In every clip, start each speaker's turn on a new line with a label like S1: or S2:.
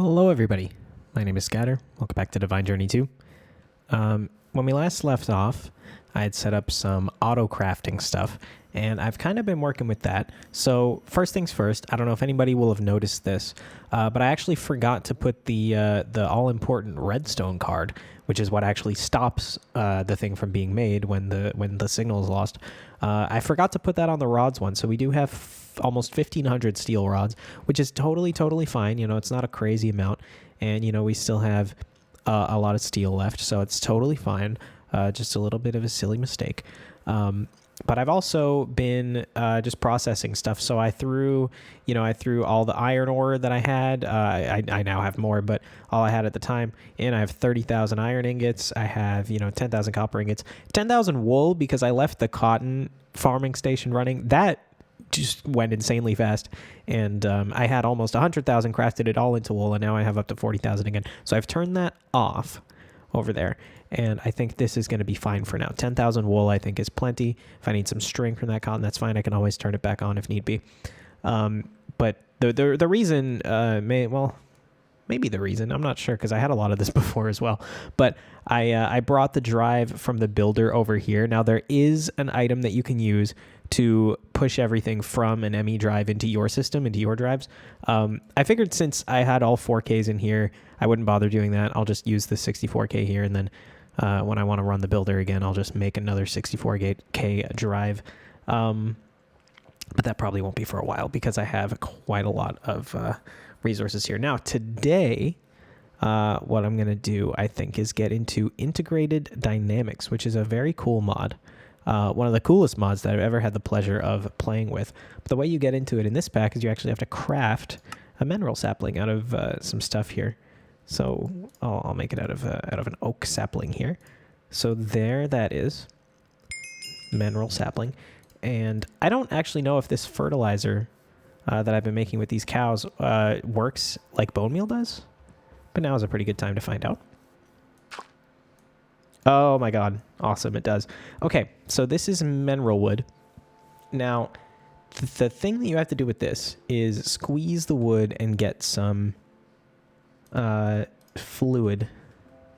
S1: Hello everybody, my name is Scatter. Welcome back to Divine Journey 2. When we last left off, I had set up some auto crafting stuff, and I've kind of been working with that. So first things first, I don't know if anybody will have noticed this, but I actually forgot to put the all-important redstone card, which is what actually stops the thing from being made when the signal is lost. I forgot to put that on the rods one, so we do have almost 1,500 steel rods, which is totally fine. You know, it's not a crazy amount, and you know we still have a lot of steel left, so it's totally fine. Just a little bit of a silly mistake. But I've also been just processing stuff. So I threw all the iron ore that I had. I now have more, but all I had at the time. And I have 30,000 iron ingots. I have, 10,000 copper ingots, 10,000 wool because I left the cotton farming station running. That just went insanely fast. And I had almost 100,000, crafted it all into wool, and now I have up to 40,000 again. So I've turned that off over there. And I think this is going to be fine for now. 10,000 wool, I think, is plenty. If I need some string from that cotton, that's fine. I can always turn it back on if need be. But the reason, maybe the reason, I'm not sure, because I had a lot of this before as well. But I brought the drive from the builder over here. Now, there is an item that you can use to push everything from an ME drive into your system, into your drives. I figured since I had all 4Ks in here, I wouldn't bother doing that. I'll just use the 64K here, and then when I want to run the builder again, I'll just make another 64K drive. But that probably won't be for a while because I have quite a lot of resources here. Now, today, what I'm going to do, I think, is get into integrated dynamics, which is a very cool mod. One of the coolest mods that I've ever had the pleasure of playing with. But the way you get into it in this pack is you actually have to craft a mineral sapling out of some stuff here. So I'll make it out of an oak sapling here. So there that is, mineral sapling. And I don't actually know if this fertilizer that I've been making with these cows works like bone meal does. But now is a pretty good time to find out. Oh my god. Awesome, it does. Okay, so this is mineral wood. Now, the thing that you have to do with this is squeeze the wood and get some fluid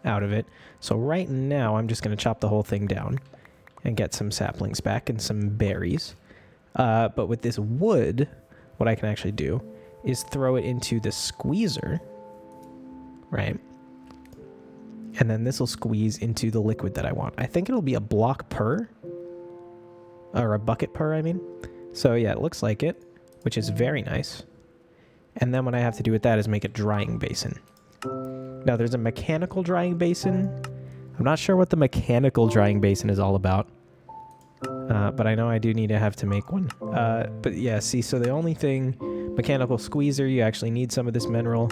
S1: out of it. So right now, I'm just going to chop the whole thing down and get some saplings back and some berries. But with this wood, what I can actually do is throw it into the squeezer, right? And then this will squeeze into the liquid that I want. I think it'll be a block per, or a bucket per, I mean. So yeah, it looks like it, which is very nice. And then what I have to do with that is make a drying basin. Now there's a mechanical drying basin. I'm not sure what the mechanical drying basin is all about. But I know I do need to make one. But yeah, see, so the only thing, mechanical squeezer, you actually need some of this mineral.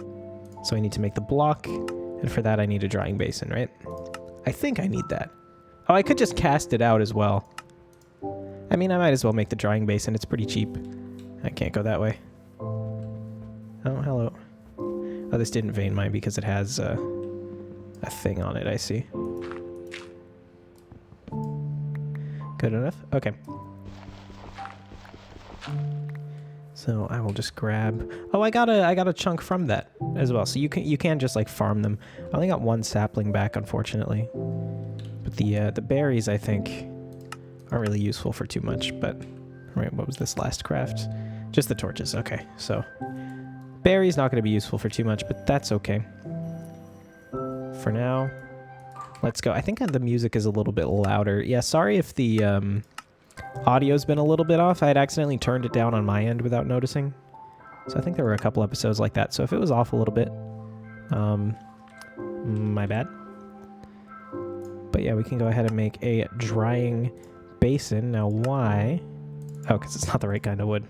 S1: So I need to make the block. And for that, I need a drying basin, right? I think I need that. Oh, I could just cast it out as well. I mean, I might as well make the drying basin. It's pretty cheap. I can't go that way. Oh, hello. Oh, this didn't vein mine because it has a thing on it, I see. Good enough? Okay. So I will just grab... Oh, I got a chunk from that as well. So you can just like farm them. I only got one sapling back, unfortunately. But the berries, I think, aren't really useful for too much. But right, what was this last craft? Just the torches. Okay, so berries not going to be useful for too much, but that's okay. For now, let's go. I think the music is a little bit louder. Yeah, sorry if the audio's been a little bit off. I had accidentally turned it down on my end without noticing. So I think there were a couple episodes like that. So if it was off a little bit, my bad. But yeah, we can go ahead and make a drying basin. Now why? Oh, because it's not the right kind of wood.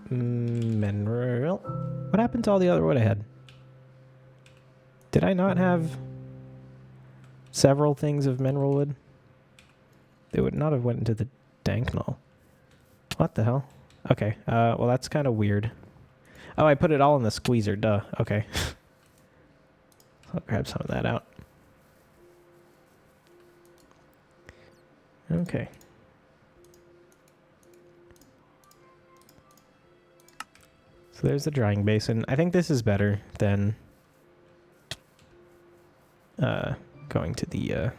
S1: Mineral. What happened to all the other wood I had? Did I not have several things of mineral wood? They would not have went into the danknell. What the hell? Okay, well that's kind of weird. Oh, I put it all in the squeezer, duh. Okay. I'll grab some of that out. So there's the drying basin. I think this is better than going to the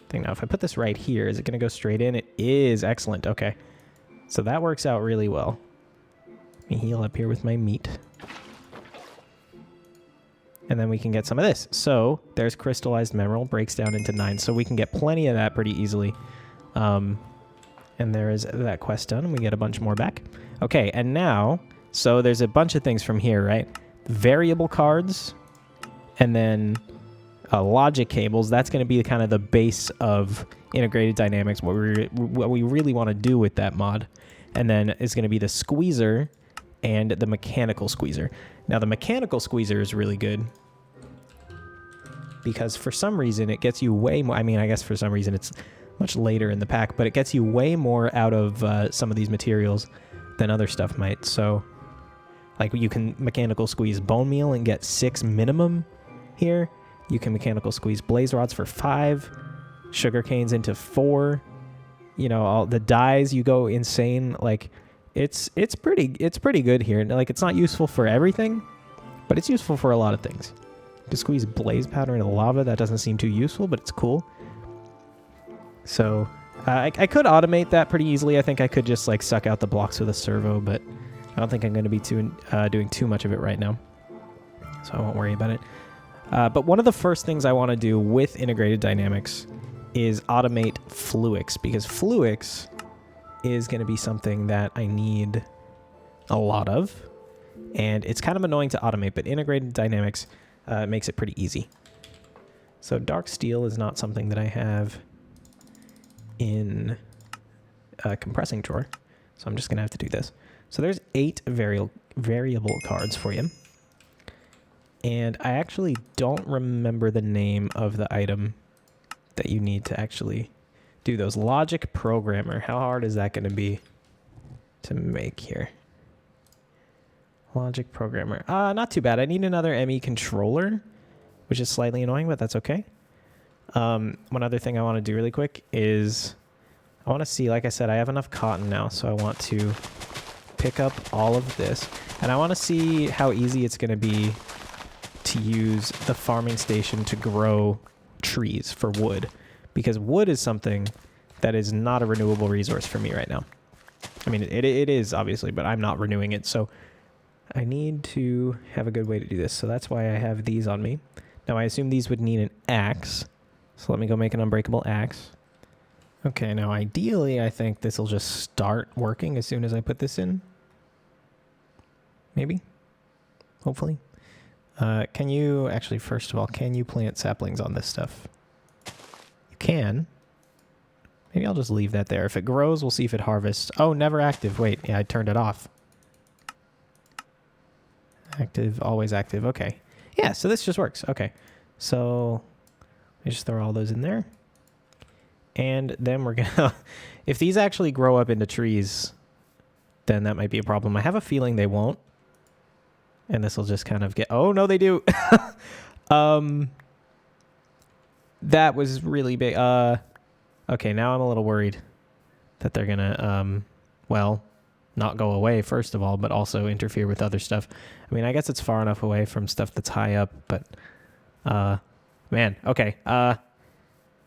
S1: thing. Now, if I put this right here, is it going to go straight in? It is. Excellent. Okay. So that works out really well. Let me heal up here with my meat. And then we can get some of this. So there's crystallized mineral, breaks down into 9. So we can get plenty of that pretty easily. And there is that quest done. We get a bunch more back. Okay, and now, so there's a bunch of things from here, right? Variable cards, and then logic cables. That's going to be kind of the base of integrated dynamics, what we really want to do with that mod. And then is going to be the squeezer and the mechanical squeezer. Now, the mechanical squeezer is really good because for some reason it gets you way more. I mean, I guess for some reason it's much later in the pack, but it gets you way more out of some of these materials than other stuff might. So, like, you can mechanical squeeze bone meal and get 6 minimum here. You can mechanical squeeze blaze rods for 5, sugar canes into 4. You know, all the dyes, you go insane. Like, it's pretty good here. Like, it's not useful for everything, but it's useful for a lot of things. To squeeze blaze powder into lava, that doesn't seem too useful, but it's cool. So I could automate that pretty easily. I think I could just like suck out the blocks with a servo, but I don't think I'm going to be doing too much of it right now, so I won't worry about it. But one of the first things I want to do with integrated dynamics is automate fluix, because fluix is going to be something that I need a lot of, and it's kind of annoying to automate, but integrated dynamics makes it pretty easy. So dark steel is not something that I have in a compressing drawer, so I'm just going to have to do this. So there's 8 variable cards for you. And I actually don't remember the name of the item that you need to actually do those. Logic programmer. How hard is that going to be to make here? Logic programmer. Not too bad. I need another ME controller, which is slightly annoying, but that's okay. One other thing I want to do really quick is I want to see, like I said, I have enough cotton now, so I want to pick up all of this. And I want to see how easy it's going to be to use the farming station to grow trees for wood, because wood is something that is not a renewable resource for me right now. I mean, it is obviously, but I'm not renewing it, so I need to have a good way to do this. So that's why I have these on me. Now I assume these would need an axe, so let me go make an unbreakable axe. Okay, now ideally I think this will just start working as soon as I put this in. Maybe, hopefully. Can you, actually, first of all, can you plant saplings on this stuff? You can. Maybe I'll just leave that there. If it grows, we'll see if it harvests. Oh, never active. Wait, yeah, I turned it off. Active, always active. Okay. Yeah, so this just works. Okay. So, I just throw all those in there. And then we're gonna, if these actually grow up into trees, then that might be a problem. I have a feeling they won't. And this will just kind of get... Oh, no, they do. That was really big. Okay, now I'm a little worried that they're going to, well, not go away, first of all, but also interfere with other stuff. I mean, I guess it's far enough away from stuff that's high up, but... man, okay. Yeah,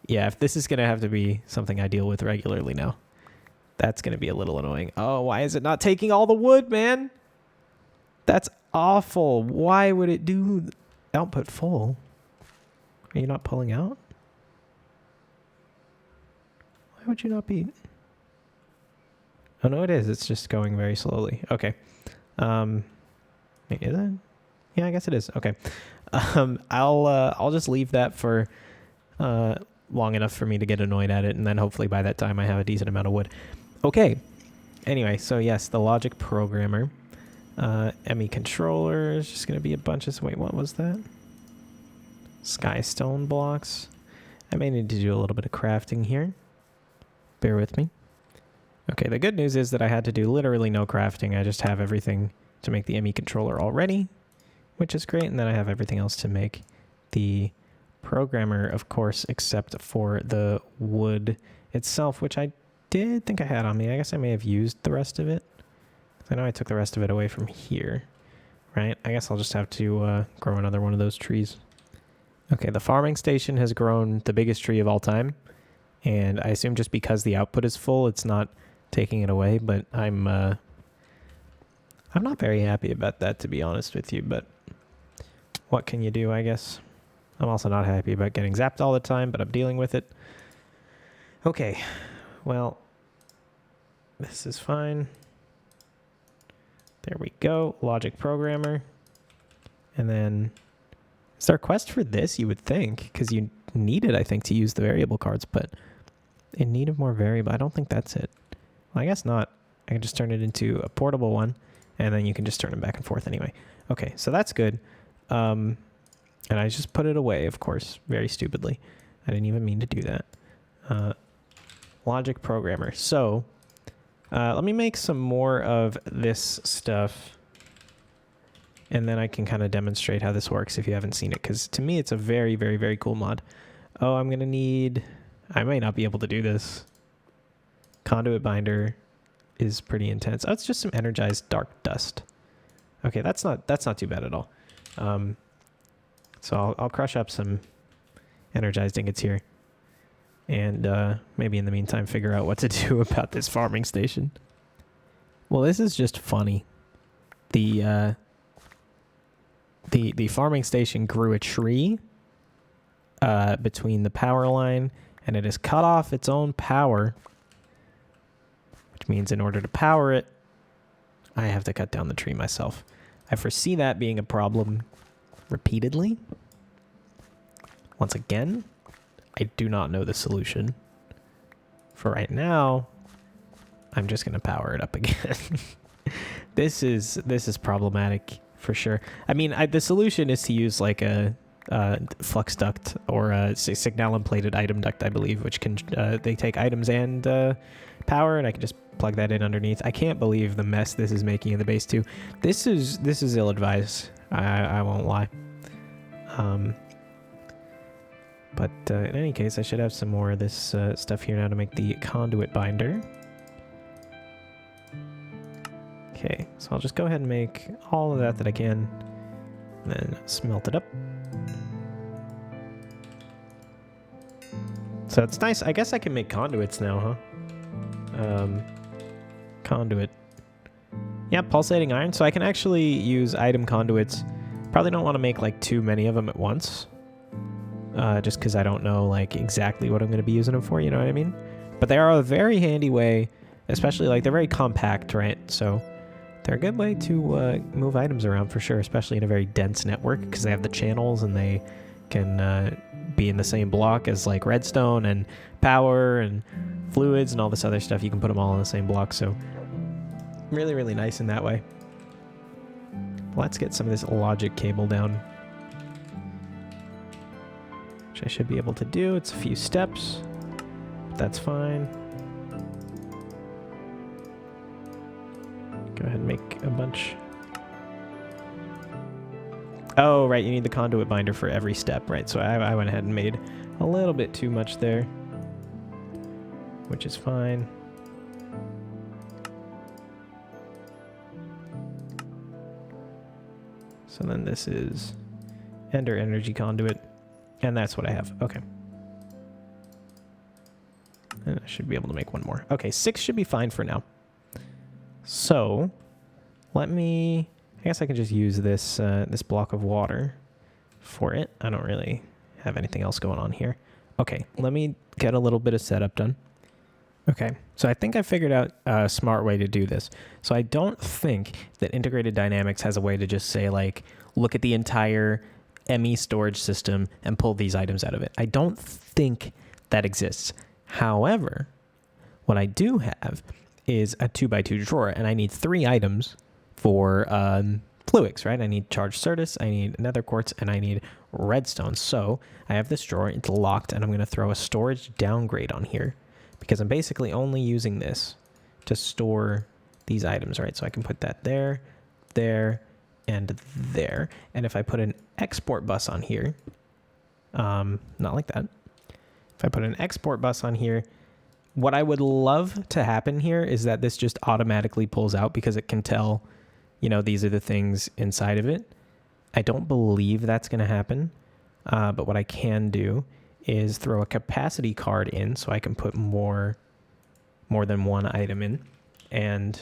S1: if this is going to have to be something I deal with regularly now, that's going to be a little annoying. Oh, why is it not taking all the wood, man? That's awful. Why would it do output full? Are you not pulling out? Why would you not be? Oh, no, it is. It's just going very slowly. Okay. Wait, is it? Yeah, I guess it is. Okay. I'll just leave that for long enough for me to get annoyed at it, and then hopefully by that time I have a decent amount of wood. Okay. Anyway, so yes, the logic programmer. ME controller is just going to be a bunch of... Wait, what was that? Sky stone blocks. I may need to do a little bit of crafting here. Bear with me. Okay, the good news is that I had to do literally no crafting. I just have everything to make the ME controller already, which is great. And then I have everything else to make the programmer, of course, except for the wood itself, which I did think I had on me. I guess I may have used the rest of it. I know I took the rest of it away from here, right? I guess I'll just have to grow another one of those trees. Okay, the farming station has grown the biggest tree of all time. And I assume just because the output is full, it's not taking it away. But I'm not very happy about that, to be honest with you. But what can you do, I guess? I'm also not happy about getting zapped all the time, but I'm dealing with it. Okay, well, this is fine. There we go, logic programmer. And then, is there a quest for this? You would think, because you need it, I think, to use the variable cards, but in need of more variable, I don't think that's it. Well, I guess not. I can just turn it into a portable one, and then you can just turn them back and forth anyway. Okay, so that's good. And I just put it away, of course, very stupidly. I didn't even mean to do that. Logic programmer. So, let me make some more of this stuff, and then I can kind of demonstrate how this works if you haven't seen it, because to me it's a very, very, very cool mod. Oh, I'm going to need... I may not be able to do this. Conduit binder is pretty intense. Oh, it's just some energized dark dust. Okay, that's not too bad at all. So I'll crush up some energized ingots here. And maybe in the meantime figure out what to do about this farming station. Well, this is just funny. The farming station grew a tree between the power line, and it has cut off its own power, which means in order to power it, I have to cut down the tree myself. I foresee that being a problem repeatedly. Once again, I do not know the solution. For right now, I'm just going to power it up again. This is problematic for sure. I mean, the solution is to use like a flux duct or a signal plated item duct, I believe, which can they take items and power, and I can just plug that in underneath. I can't believe the mess this is making in the base too. This is ill-advised. I won't lie. But in any case, I should have some more of this stuff here now to make the conduit binder. Okay, so I'll just go ahead and make all of that I can, and then smelt it up. So it's nice. I guess I can make conduits now, huh? Conduit. Yeah, pulsating iron. So I can actually use item conduits. Probably don't want to make like too many of them at once. Just because I don't know like exactly what I'm going to be using them for, you know what I mean? But they are a very handy way, especially like they're very compact, right? So they're a good way to move items around for sure, especially in a very dense network, because they have the channels and they can be in the same block as like redstone and power and fluids and all this other stuff. You can put them all in the same block, so really, really nice in that way. Let's get some of this logic cable down, which I should be able to do. It's a few steps, but that's fine. Go ahead and make a bunch. Oh, right, you need the conduit binder for every step, right? So I went ahead and made a little bit too much there, which is fine. So then this is Ender Energy Conduit, and that's what I have. Okay. And I should be able to make one more. Okay, 6 should be fine for now. So, let me... I guess I can just use this this block of water for it. I don't really have anything else going on here. Okay, let me get a little bit of setup done. Okay, so I think I figured out a smart way to do this. So I don't think that Integrated Dynamics has a way to just say, like, look at the entire ME storage system and pull these items out of it. I don't think that exists. However, what I do have is a 2x2 drawer, and I need 3 items for fluix, right? I need charged certus, I need nether quartz, and I need redstone. So I have this drawer, it's locked, and I'm going to throw a storage downgrade on here because I'm basically only using this to store these items, right? So I can put that there, there, and there. And if I put an export bus on here, not like that. If I put an export bus on here, What I would love to happen here is that this just automatically pulls out because it can tell, these are the things inside of it. I don't believe that's going to happen. But what I can do is throw a capacity card in so I can put more than one item in. And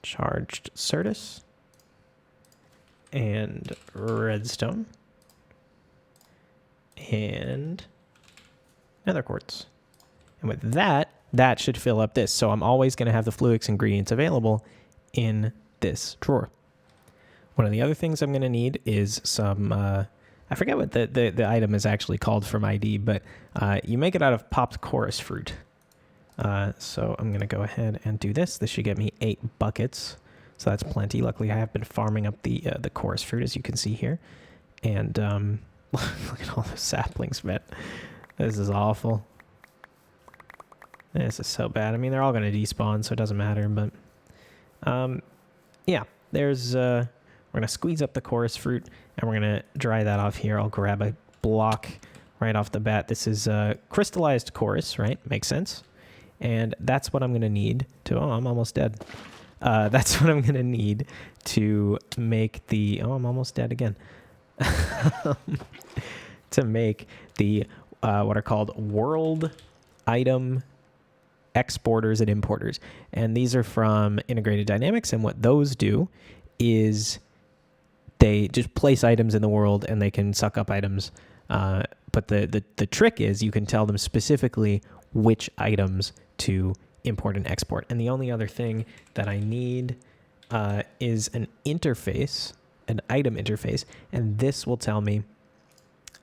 S1: charged Certus and redstone and nether quartz. And with that, that should fill up this. So I'm always going to have the fluix ingredients available in this drawer. One of the other things I'm going to need is some, I forget what the item is actually called from ID, but you make it out of popped chorus fruit. So I'm going to go ahead and do this. This should get me 8 buckets. So that's plenty. Luckily, I have been farming up the chorus fruit, as you can see here. And look at all the saplings, man. This is awful. This is so bad. I mean, they're all going to despawn, so it doesn't matter. But yeah, there's... we're going to squeeze up the chorus fruit, and we're going to dry that off here. I'll grab a block right off the bat. This is crystallized chorus, right? Makes sense. And that's what I'm going to need to... Oh, I'm almost dead. That's what I'm going to need to make the... Oh, I'm almost dead again. To make the what are called world item exporters and importers. And these are from Integrated Dynamics. And what those do is they just place items in the world and they can suck up items. But the trick is you can tell them specifically which items to import and export. And the only other thing that I need is an interface, an item interface. And this will tell me...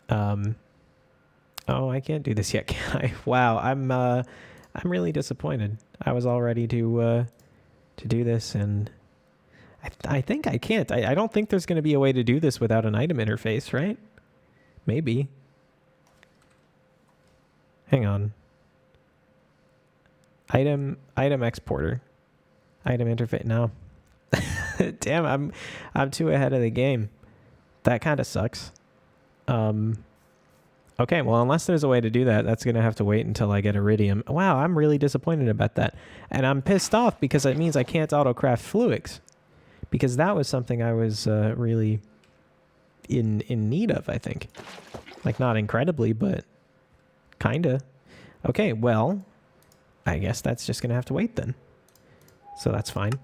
S1: oh, I can't do this yet, can I? Wow, I'm really disappointed. I was all ready to do this, and I think I can't. I don't think there's going to be a way to do this without an item interface, right? Maybe. Hang on. Item exporter. Item interface. No. Damn, I'm too ahead of the game. That kind of sucks. Okay, well, unless there's a way to do that, that's going to have to wait until I get iridium. Wow, I'm really disappointed about that. And I'm pissed off because it means I can't auto-craft fluix. Because that was something I was really in need of, I think. Like, not incredibly, but kinda. Okay, well, I guess that's just going to have to wait then. So that's fine.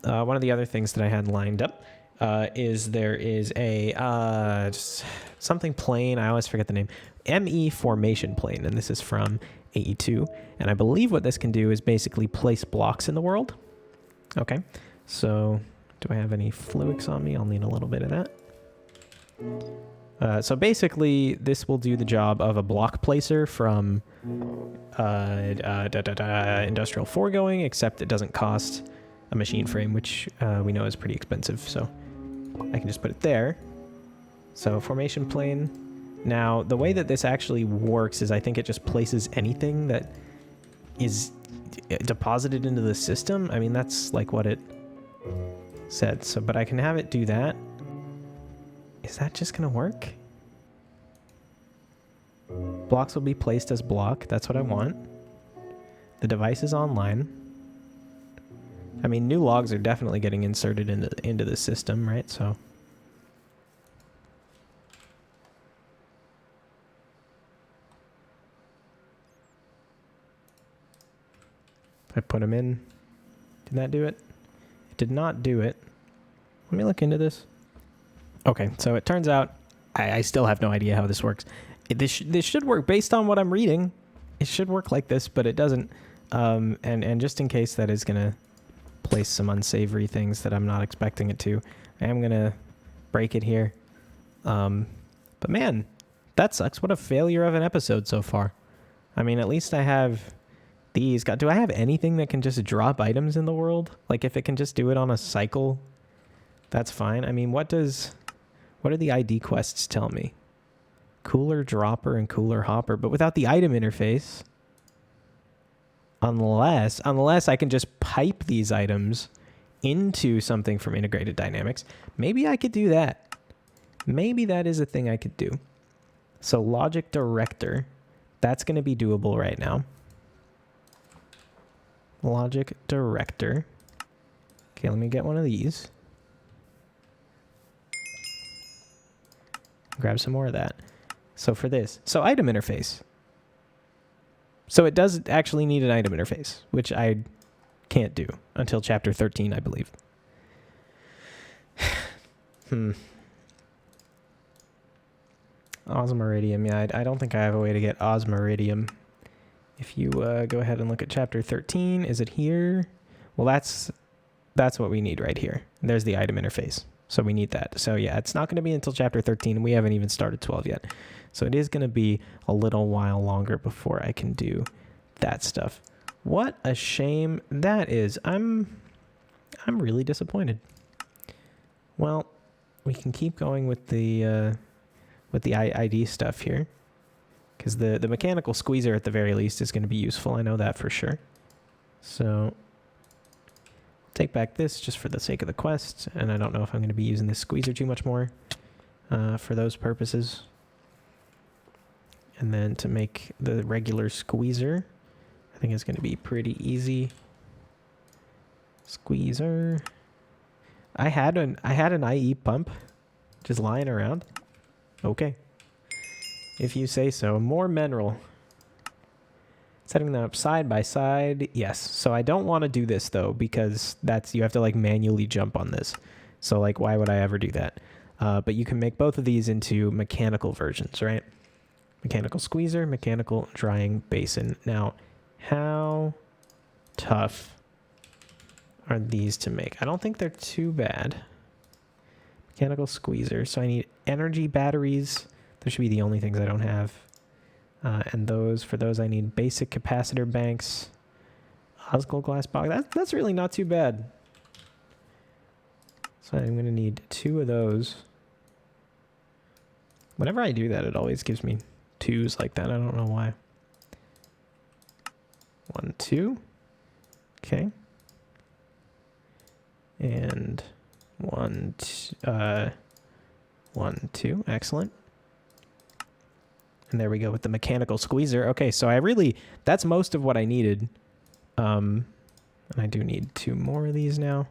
S1: One of the other things that I had lined up is there is a just something plane. I always forget the name. ME formation plane, and this is from AE2. And I believe what this can do is basically place blocks in the world. Okay, so do I have any fluix on me? I'll need a little bit of that. So basically, this will do the job of a block placer from Industrial Foregoing, except it doesn't cost a machine frame, which we know is pretty expensive. So I can just put it there. So formation plane. Now, the way that this actually works is I think it just places anything that is deposited into the system. I mean, that's like what it said. So, but I can have it do that. Is that just going to work? Blocks will be placed as block. That's what I want. The device is online. I mean, new logs are definitely getting inserted into the system, right? So if I put them in, did that do it? It did not do it. Let me look into this. Okay, so it turns out I still have no idea how this works. This should work based on what I'm reading. It should work like this, but it doesn't. And just in case that is gonna place some unsavory things that I'm not expecting it to, I am gonna break it here. But man, that sucks. What a failure of an episode so far. I mean, at least I have these. Do I have anything that can just drop items in the world? Like if it can just do it on a cycle, that's fine. I mean, what do the ID quests tell me? Cooler dropper and cooler hopper, but without the item interface. Unless I can just pipe these items into something from Integrated Dynamics. Maybe I could do that. Maybe that is a thing I could do. So logic director, that's going to be doable right now. Logic director. Okay, let me get one of these. Grab some more of that. So for this, so item interface. So it does actually need an item interface, which I can't do until chapter 13, I believe. Osmiridium, yeah, I don't think I have a way to get Osmiridium. If you go ahead and look at chapter 13, is it here? Well, that's what we need right here. There's the item interface. So we need that. So yeah, it's not going to be until chapter 13, and we haven't even started 12 yet. So it is going to be a little while longer before I can do that stuff. What a shame that is. I'm really disappointed. Well, we can keep going with the ID stuff here, because the mechanical squeezer at the very least is going to be useful. I know that for sure. So take back this just for the sake of the quest, and I don't know if I'm going to be using this squeezer too much more for those purposes. And then to make the regular squeezer, I think it's going to be pretty easy. Squeezer. I had an IE pump just lying around. Okay. If you say so. More mineral. Setting them up side by side. Yes. So I don't want to do this though, because you have to like manually jump on this. So like, why would I ever do that? But you can make both of these into mechanical versions, right? Mechanical squeezer, mechanical drying basin. Now, how tough are these to make? I don't think they're too bad. Mechanical squeezer. So I need energy batteries. Those should be the only things I don't have. And for those I need basic capacitor banks. Osco glass box. That's really not too bad. So I'm going to need 2 of those. Whenever I do that, it always gives me 2s like that. I don't know why. 1, 2. Okay. And 1, 2. Excellent. And there we go with the mechanical squeezer. Okay, so that's most of what I needed. And I do need 2 more of these now.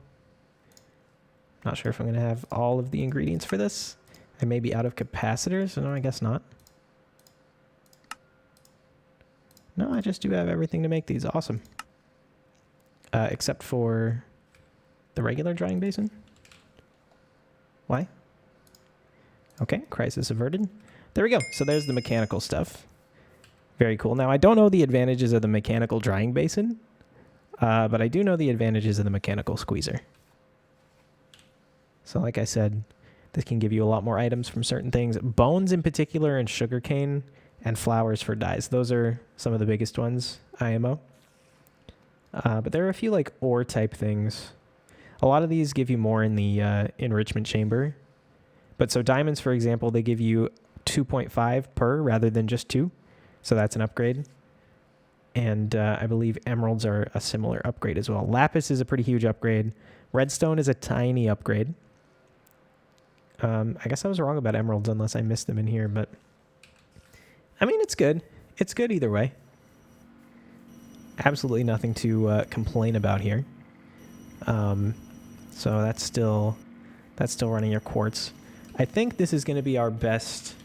S1: Not sure if I'm going to have all of the ingredients for this. I may be out of capacitors. No, I guess not. No, I just do have everything to make these. Awesome. Except for the regular drying basin. Why? Okay, crisis averted. There we go. So there's the mechanical stuff. Very cool. Now, I don't know the advantages of the mechanical drying basin, but I do know the advantages of the mechanical squeezer. So like I said, this can give you a lot more items from certain things. Bones in particular, and sugarcane, and flowers for dyes. Those are some of the biggest ones, IMO. But there are a few like ore type things. A lot of these give you more in the enrichment chamber. But so diamonds, for example, they give you 2.5 per rather than just 2. So that's an upgrade. And I believe emeralds are a similar upgrade as well. Lapis is a pretty huge upgrade. Redstone is a tiny upgrade. I guess I was wrong about emeralds unless I missed them in here, but I mean, it's good. It's good either way. Absolutely nothing to complain about here. So that's still running your quartz. I think this is going to be our best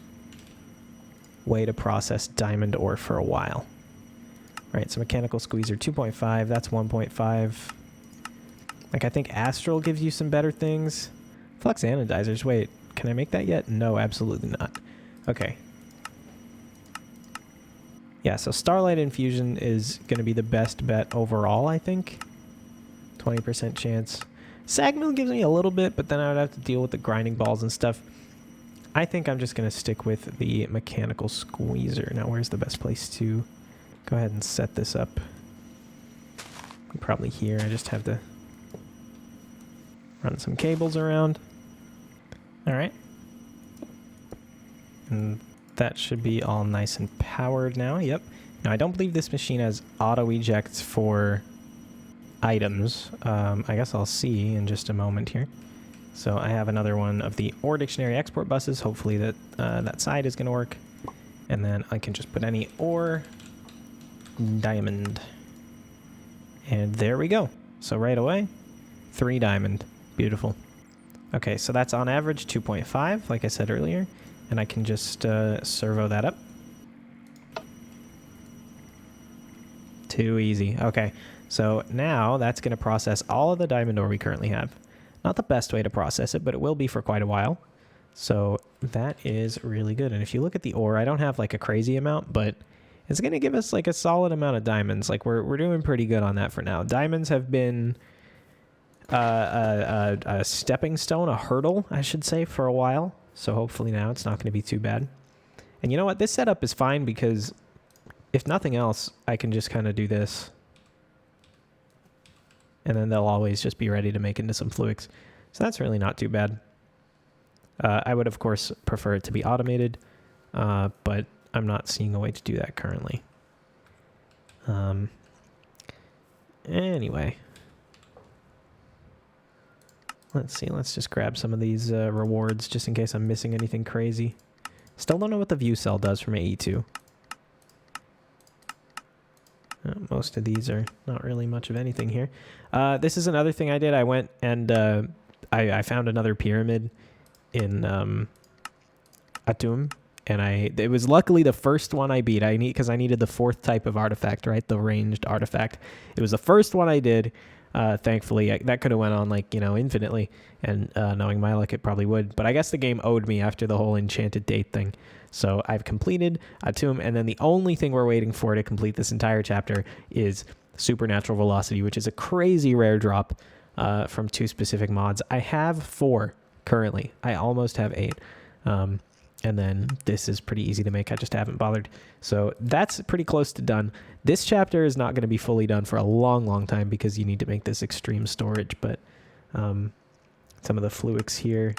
S1: way to process diamond ore for a while. All right, so mechanical squeezer 2.5, that's 1.5. Like, I think astral gives you some better things. Flux anodizers, wait, can I make that yet? No, absolutely not. Okay. Yeah, so starlight infusion is going to be the best bet overall, I think. 20% chance. Sag mill gives me a little bit, but then I would have to deal with the grinding balls and stuff. I think I'm just going to stick with the mechanical squeezer. Now, where's the best place to go ahead and set this up? Probably here. I just have to run some cables around. All right. And that should be all nice and powered now. Yep. Now, I don't believe this machine has auto eject for items. I guess I'll see in just a moment here. So I have another one of the ore dictionary export buses. Hopefully that side is going to work. And then I can just put any ore, diamond, And there we go. So right away, 3 diamond. Beautiful. Okay, so that's on average 2.5, like I said earlier. And I can just servo that up. Too easy. Okay, so now that's going to process all of the diamond ore we currently have. Not the best way to process it, but it will be for quite a while. So that is really good. And if you look at the ore, I don't have like a crazy amount, but it's going to give us like a solid amount of diamonds. Like we're doing pretty good on that for now. Diamonds have been a stepping stone, a hurdle, I should say, for a while. So hopefully now it's not going to be too bad. And you know what? This setup is fine because if nothing else, I can just kind of do this. And then they'll always just be ready to make into some fluix. So that's really not too bad. I would, of course, prefer it to be automated, but I'm not seeing a way to do that currently. Anyway. Let's see. Let's just grab some of these rewards just in case I'm missing anything crazy. Still don't know what the view cell does from AE2. Most of these are not really much of anything here. This is another thing I did. I went and I found another pyramid in Atum, and it was luckily the first one I beat. Because I needed the 4th type of artifact, right? The ranged artifact. It was the first one I did. Thankfully, that could have went on like, infinitely, and knowing my luck, it probably would. But I guess the game owed me after the whole enchanted date thing. So I've completed Atum, and then the only thing we're waiting for to complete this entire chapter is supernatural velocity, which is a crazy rare drop from 2 specific mods. I have 4 currently. I almost have 8. And then this is pretty easy to make. I just haven't bothered. So that's pretty close to done. This chapter is not going to be fully done for a long, long time because you need to make this extreme storage. But some of the fluix here.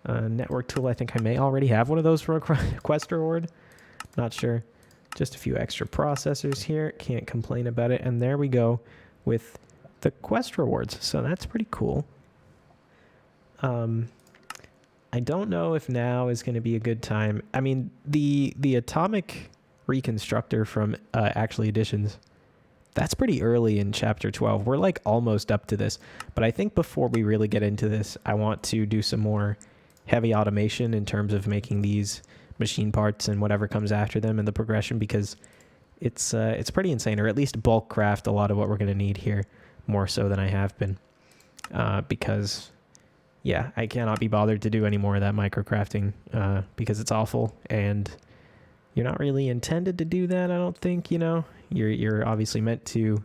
S1: Network tool, I think I may already have one of those for a quest reward. Not sure. Just a few extra processors here. Can't complain about it. And there we go with the quest rewards. So that's pretty cool. I don't know if now is going to be a good time. I mean, the atomic reconstructor from Actually Editions, that's pretty early in chapter 12. We're like almost up to this. But I think before we really get into this, I want to do some more heavy automation in terms of making these machine parts and whatever comes after them and the progression, because it's pretty insane, or at least bulk craft a lot of what we're going to need here more so than I have been, because yeah, I cannot be bothered to do any more of that microcrafting because it's awful, and you're not really intended to do that, I don't think. You're obviously meant to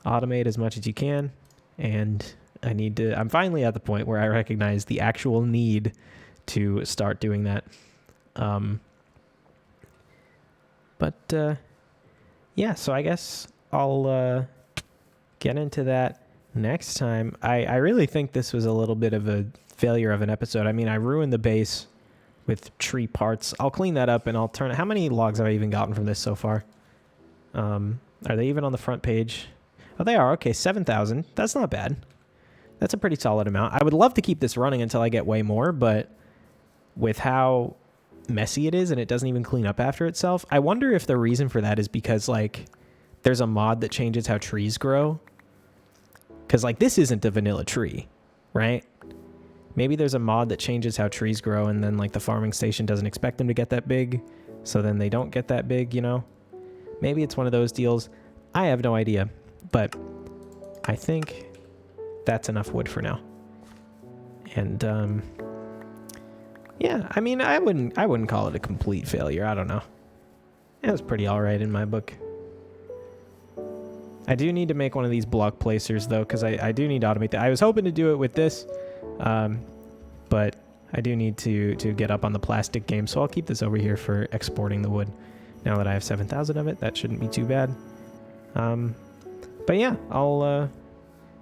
S1: automate as much as you can, and I'm finally at the point where I recognize the actual need to start doing that. Yeah, so I guess I'll get into that next time. I really think this was a little bit of a failure of an episode. I mean, I ruined the base with tree parts. I'll clean that up and I'll turn it. How many logs have I even gotten from this so far? Are they even on the front page? Oh, they are. Okay, 7,000. That's not bad. That's a pretty solid amount. I would love to keep this running until I get way more, but with how messy it is and it doesn't even clean up after itself, I wonder if the reason for that is because like there's a mod that changes how trees grow. Because like this isn't a vanilla tree, right? Maybe there's a mod that changes how trees grow, and then like the farming station doesn't expect them to get that big, so then they don't get that big, Maybe it's one of those deals. I have no idea, but I think that's enough wood for now. And yeah, I mean, I wouldn't call it a complete failure. I don't know. It was pretty all right in my book. I do need to make one of these block placers though, because I do need to automate that. I was hoping to do it with this, but I do need to get up on the plastic game, so I'll keep this over here for exporting the wood. Now that I have 7,000 of it, that shouldn't be too bad. But yeah,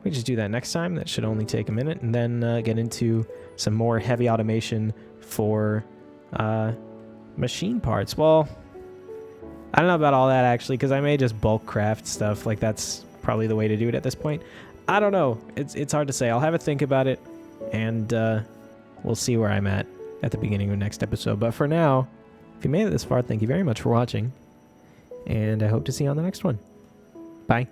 S1: we just do that next time. That should only take a minute, and then get into some more heavy automation for machine parts. Well, I don't know about all that actually, because I may just bulk craft stuff. Like that's probably the way to do it at this point. I don't know. It's hard to say. I'll have a think about it, and we'll see where I'm at the beginning of the next episode. But for now, if you made it this far, thank you very much for watching, and I hope to see you on the next one. Bye.